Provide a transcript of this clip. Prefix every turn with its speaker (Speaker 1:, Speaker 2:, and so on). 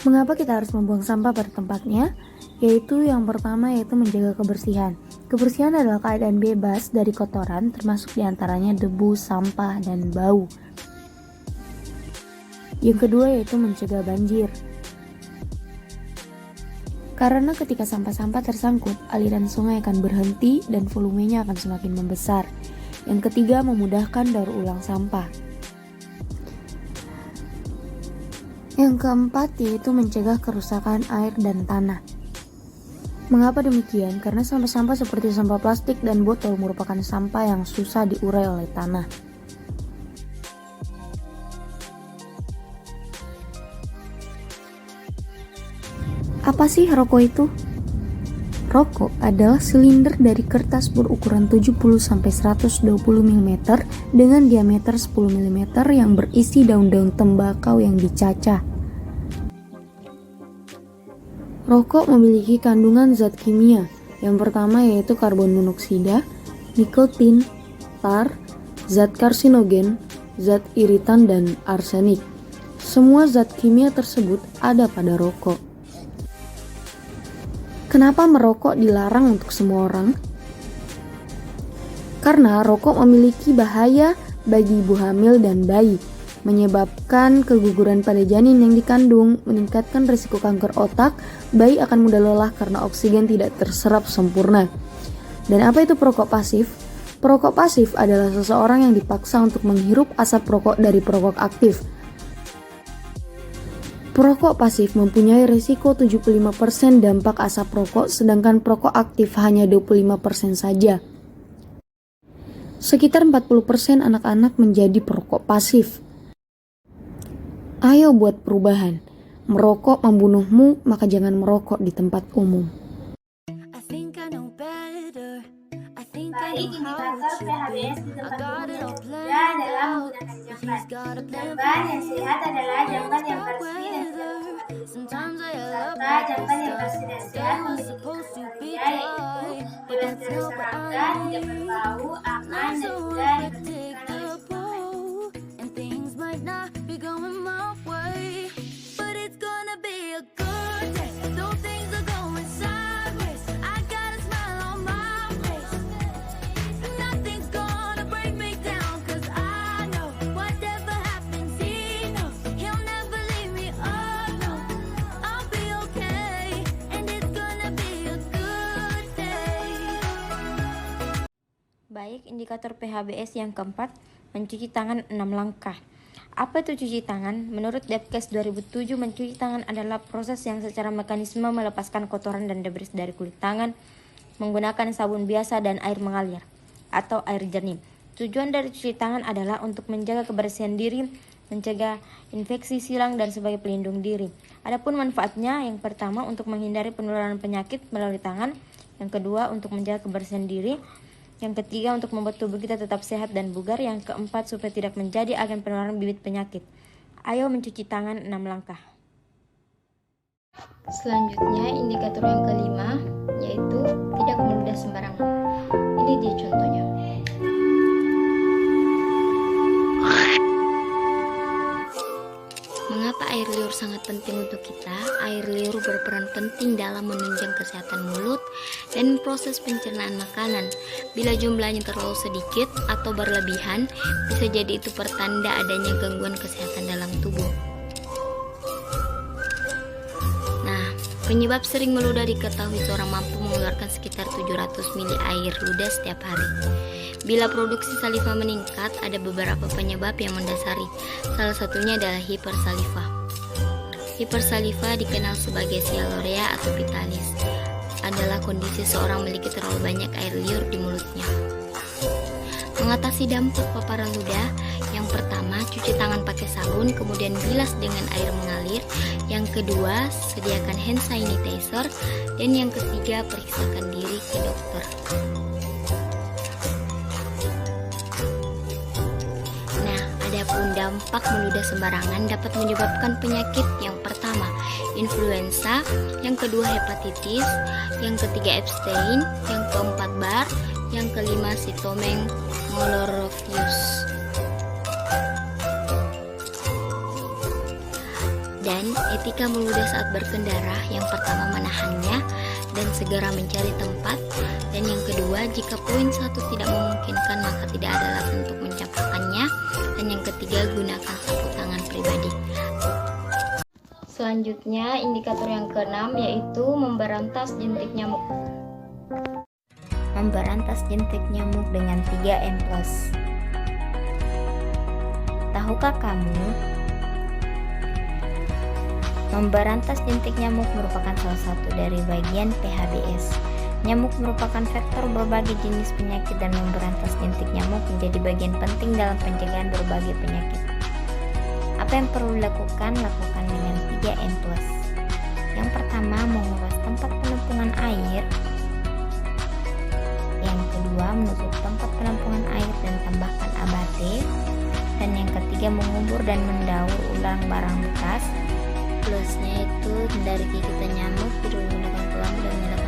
Speaker 1: Mengapa kita harus membuang sampah pada tempatnya? Yaitu yang pertama yaitu menjaga kebersihan. Kebersihan adalah keadaan bebas dari kotoran, termasuk diantaranya debu, sampah, dan bau. Yang kedua yaitu mencegah banjir. Karena ketika sampah-sampah tersangkut, aliran sungai akan berhenti dan volumenya akan semakin membesar. Yang ketiga, memudahkan daur ulang sampah. Yang keempat yaitu mencegah kerusakan air dan tanah. Mengapa demikian? Karena sampah-sampah seperti sampah plastik dan botol merupakan sampah yang susah diurai oleh tanah. Apa sih rokok itu? Rokok adalah silinder dari kertas berukuran 70-120 mm dengan diameter 10 mm yang berisi daun-daun tembakau yang dicacah. Rokok memiliki kandungan zat kimia. Yang pertama yaitu karbon monoksida, nikotin, tar, zat karsinogen, zat iritan, dan arsenik. Semua zat kimia tersebut ada pada rokok. Kenapa merokok dilarang untuk semua orang? Karena rokok memiliki bahaya bagi ibu hamil dan bayi, menyebabkan keguguran pada janin yang dikandung, meningkatkan risiko kanker otak, bayi akan mudah lelah karena oksigen tidak terserap sempurna. Dan apa itu perokok pasif? Perokok pasif adalah seseorang yang dipaksa untuk menghirup asap rokok dari perokok aktif. Perokok pasif mempunyai risiko 75% dampak asap rokok, sedangkan perokok aktif hanya 25% saja. Sekitar 40% anak-anak menjadi perokok pasif. Ayo buat perubahan. Merokok membunuhmu, maka jangan merokok di tempat umum.
Speaker 2: Baik indikator PHBS di tempat umum yang ketiga adalah menggunakan jamban. Jamban yang sehat adalah jamban yang bersih dan tidak bergerak, serta jamban yang bersih dan sehat memiliki kriteria yaitu bebas dari serangga, tidak berbau, aman, dan juga dibersihkan oleh
Speaker 3: Baik, indikator PHBS yang keempat, mencuci tangan 6 langkah. Apa itu cuci tangan? Menurut Depkes 2007, mencuci tangan adalah proses yang secara mekanisme melepaskan kotoran dan debris dari kulit tangan menggunakan sabun biasa dan air mengalir atau air jernih. Tujuan dari cuci tangan adalah untuk menjaga kebersihan diri, mencegah infeksi silang, dan sebagai pelindung diri. Adapun manfaatnya, yang pertama untuk menghindari penularan penyakit melalui tangan, yang kedua untuk menjaga kebersihan diri, yang ketiga untuk membuat tubuh kita tetap sehat dan bugar, yang keempat supaya tidak menjadi agen penularan bibit penyakit. Ayo mencuci tangan 6 langkah.
Speaker 4: Selanjutnya indikator yang kelima yaitu tidak meludah sembarangan. Ini dia contohnya. Mengapa air liur sangat penting untuk kita? Air liur berperan penting dalam menunjang kesehatan mulut dan proses pencernaan makanan. Bila jumlahnya terlalu sedikit atau berlebihan, bisa jadi itu pertanda adanya gangguan kesehatan dalam tubuh. Nah, penyebab sering meludah diketahui seorang mampu mengeluarkan sekitar 700 ml air ludah setiap hari. Bila produksi saliva meningkat, ada beberapa penyebab yang mendasari. Salah satunya adalah hipersaliva. Hipersaliva dikenal sebagai sialorea atau pitalis. Adalah kondisi seorang memiliki terlalu banyak air liur di mulutnya. Mengatasi dampak paparan ludah, yang pertama, cuci tangan pakai sabun, kemudian bilas dengan air mengalir. Yang kedua, sediakan hand sanitizer. Dan yang ketiga, periksakan diri ke dokter. Adapun dampak meludah sembarangan dapat menyebabkan penyakit. Yang pertama, influenza, yang kedua hepatitis, yang ketiga Epstein, yang keempat Bar, yang kelima Cytomegalovirus. Dan etika meludah saat berkendara, yang pertama menahannya dan segera mencari tempat. Dan yang kedua, jika poin 1 tidak memungkinkan maka tidak ada alasan untuk mencapakannya. Dan yang ketiga, gunakan sapu tangan pribadi. Selanjutnya, indikator yang keenam yaitu memberantas jentik nyamuk. Memberantas jentik nyamuk dengan 3M+. Tahukah kamu? Memberantas jentik nyamuk merupakan salah satu dari bagian PHBS. Nyamuk merupakan vektor berbagai jenis penyakit dan memberantas jentik nyamuk menjadi bagian penting dalam pencegahan berbagai penyakit. Apa yang perlu dilakukan? Lakukan dengan 3M+. Yang pertama, menguras tempat penampungan air. Yang kedua, menutup tempat penampungan air dan tambahkan abate. Dan yang ketiga, mengubur dan mendaur ulang barang bekas. Plusnya itu hindari gigitan nyamuk, tidak menggunakan pelampu dan menyalakan